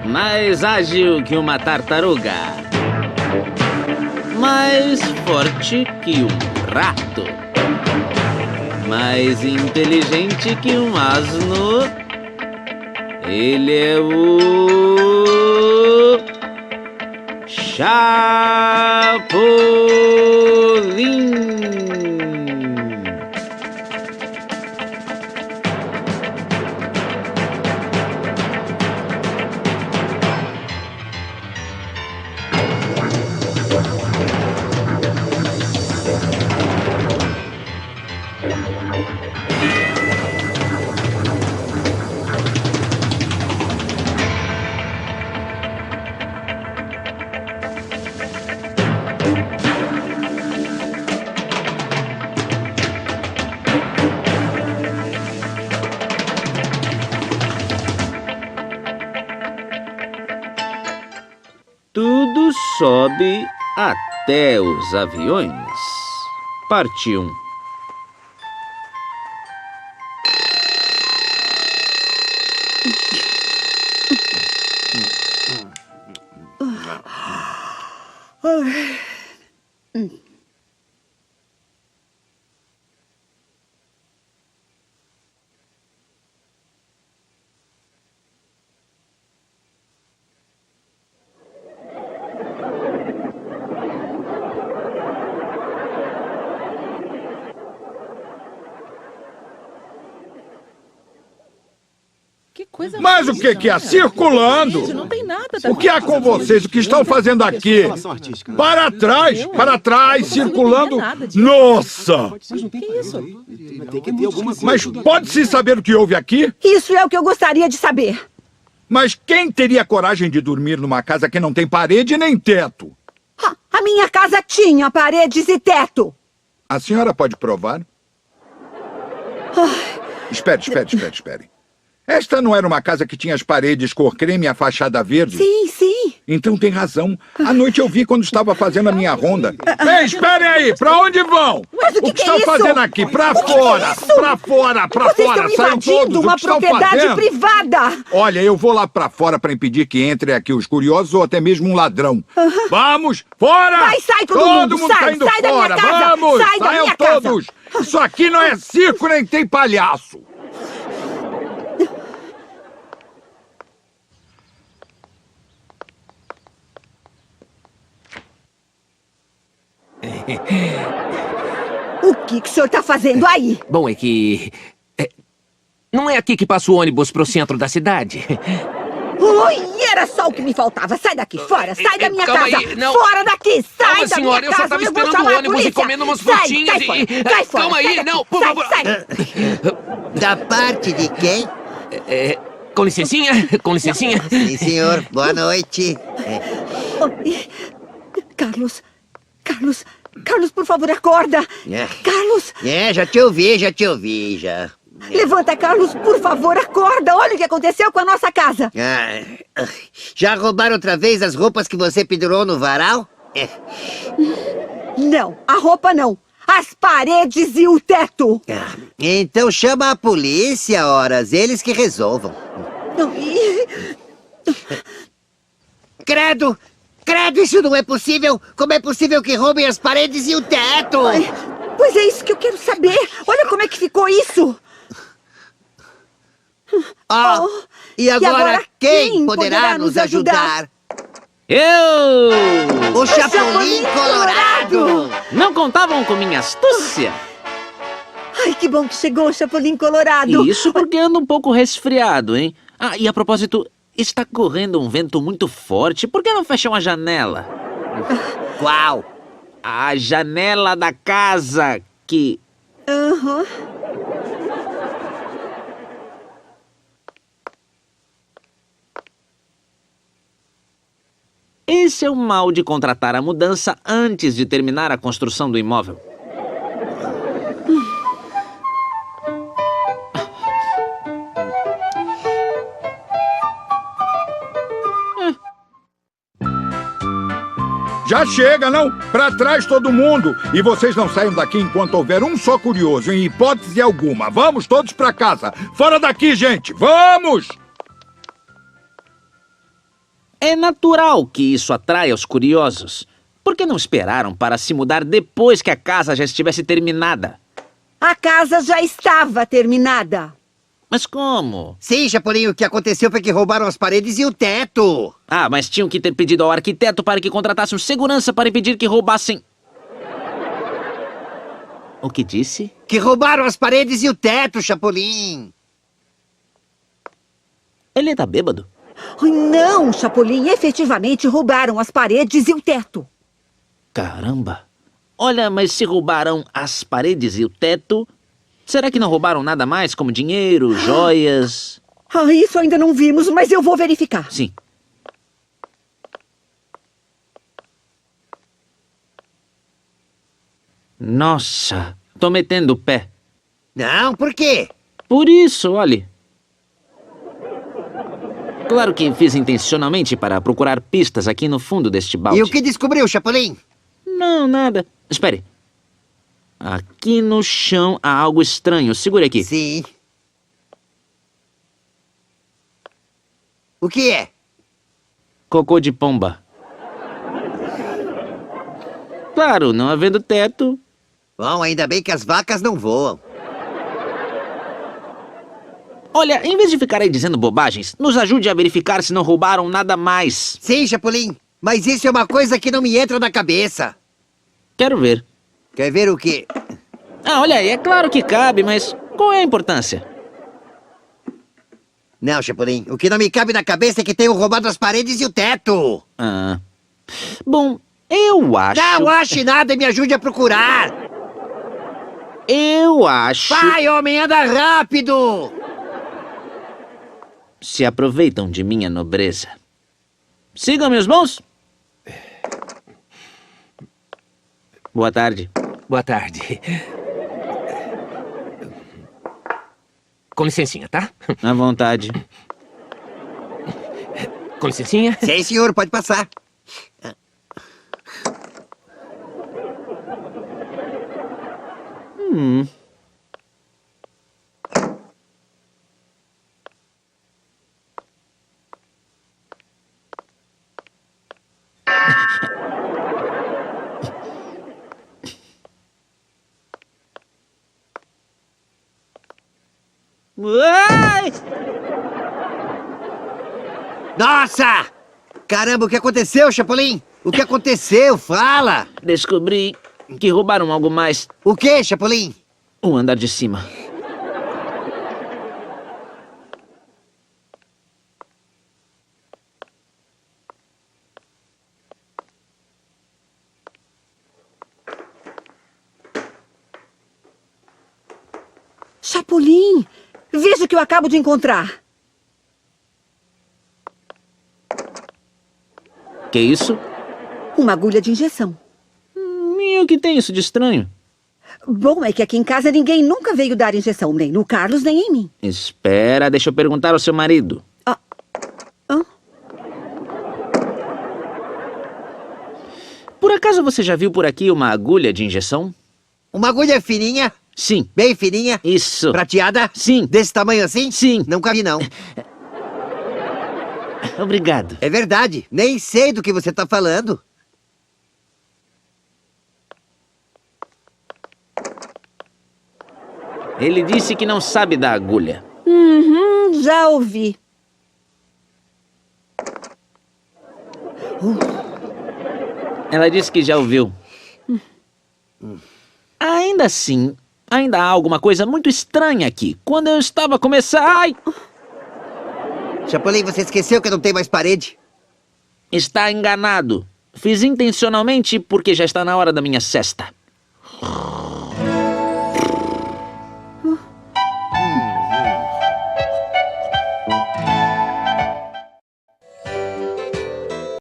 Mais ágil que uma tartaruga. Mais forte que um rato. Mais inteligente que um asno. Ele é o Chapolin. Tudo sobe até os aviões. Parte 1. Mas o que é? Circulando! Não tem nada. O que há com vocês? O que estão fazendo aqui? Para trás, circulando. Nossa! Que isso? Mas pode-se saber o que houve aqui? Isso é o que eu gostaria de saber. Mas quem teria coragem de dormir numa casa que não tem parede nem teto? A minha casa tinha paredes e teto. A senhora pode provar? Espere. Esta não era uma casa que tinha as paredes cor creme e a fachada verde? Sim. Então tem razão. À noite eu vi quando estava fazendo a minha ronda. Ei, esperem aí! Pra onde vão? Mas o que estão é isso? fazendo aqui? Pra O que fora! é isso? Pra fora! Vocês estão Saiam todos! invadindo uma O que estão propriedade fazendo? privada. Olha, eu vou lá pra fora pra impedir que entre aqui os curiosos ou até mesmo um ladrão. Vamos! Fora! Sai todo mundo mundo! tá indo Sai da fora! minha casa! Vamos! Sai da Saiam minha casa! todos! Isso aqui não é circo nem tem palhaço! O que o senhor está fazendo aí? Bom, é que... não é aqui que passa o ônibus pro centro da cidade. Ui, era só o que me faltava. Sai daqui, fora. Sai da minha Calma casa. aí, não. Fora daqui. Sai Calma, da senhora, minha eu só casa. tava Eu vou esperando chamar o a ônibus e polícia. comendo umas Sai, frutinhas cai fora, e... cai fora, Calma sai aí, daqui. não, por Sai, favor. sai. Da parte de quem? Com licencinha, com licencinha. Sim, senhor. Boa noite. Carlos, por favor, acorda. Carlos, Já te ouvi, já. levanta, Carlos, por favor, acorda. Olha o que aconteceu com a nossa casa. Já roubaram outra vez as roupas que você pendurou no varal? Não, a roupa não. As paredes e o teto. Então chama a polícia, horas. Eles que resolvam. Credo! Credo, isso não é possível! Como é possível que roubem as paredes e o teto? Pois é isso que eu quero saber. Olha como é que ficou isso. E agora quem poderá nos ajudar? Eu! O Chapolin Colorado! Não contavam com minha astúcia? Ai, que bom que chegou o Chapolin Colorado. Isso porque ando um pouco resfriado, hein? E a propósito, está correndo um vento muito forte. Por que não fecham a janela? Qual? A janela da casa que... Esse é o mal de contratar a mudança antes de terminar a construção do imóvel. Já chega, não? Pra trás todo mundo! E vocês não saiam daqui enquanto houver um só curioso, em hipótese alguma. Vamos todos pra casa! Fora daqui, gente! Vamos! É natural que isso atraia os curiosos. Por que não esperaram para se mudar depois que a casa já estivesse terminada? A casa já estava terminada. Mas como? Sim, Chapolin, o que aconteceu foi que roubaram as paredes e o teto. Ah, mas tinham que ter pedido ao arquiteto para que contratasse um segurança para impedir que roubassem... O que disse? Que roubaram as paredes e o teto, Chapolin. Ele tá bêbado? Ai, não, Chapolin, efetivamente roubaram as paredes e o teto. Caramba! Olha, mas se roubaram as paredes e o teto, será que não roubaram nada mais, como dinheiro, joias? Ah, isso ainda não vimos, mas eu vou verificar. Sim. Nossa, tô metendo o pé. Não, por quê? Por isso, olhe. Claro que fiz intencionalmente para procurar pistas aqui no fundo deste balde. E o que descobriu, Chapolin? Não, nada. Espere. Aqui no chão há algo estranho. Segure aqui. Sim. O que é? Cocô de pomba. Claro, não havendo teto. Bom, ainda bem que as vacas não voam. Olha, em vez de ficar aí dizendo bobagens, nos ajude a verificar se não roubaram nada mais. Sim, Chapolin, mas isso é uma coisa que não me entra na cabeça. Quero ver. Quer ver o quê? Ah, olha aí, é claro que cabe, mas qual é a importância? Não, Chapolin, o que não me cabe na cabeça é que tenham roubado as paredes e o teto. Ah. Bom, eu acho... Não ache nada e me ajude a procurar. Eu acho... Vai, homem, anda rápido! Se aproveitam de minha nobreza. Sigam, meus bons. Boa tarde. Boa tarde. Com licencinha, tá? À vontade. Com licencinha. Sim, senhor, pode passar. Uai! Nossa! Caramba, o que aconteceu, Chapolin? O que aconteceu? Fala! Descobri que roubaram algo mais. O que, Chapolin? O andar de cima. Chapolin, veja o que eu acabo de encontrar. Que isso? Uma agulha de injeção. E o que tem isso de estranho? Bom, é que aqui em casa ninguém nunca veio dar injeção, nem no Carlos, nem em mim. Espera, deixa eu perguntar ao seu marido. Hã? Por acaso você já viu por aqui uma agulha de injeção? Uma agulha fininha, Sim. bem fininha, Isso. prateada? Sim. Desse tamanho assim? Sim. Nunca vi, não. Obrigado. É verdade, nem sei do que você tá falando. Ele disse que não sabe da agulha. Já ouvi. Ela disse que já ouviu. Ainda assim, ainda há alguma coisa muito estranha aqui. Quando eu estava começando... Ai! Chapolin, você esqueceu que não tem mais parede? Está enganado. Fiz intencionalmente porque já está na hora da minha cesta.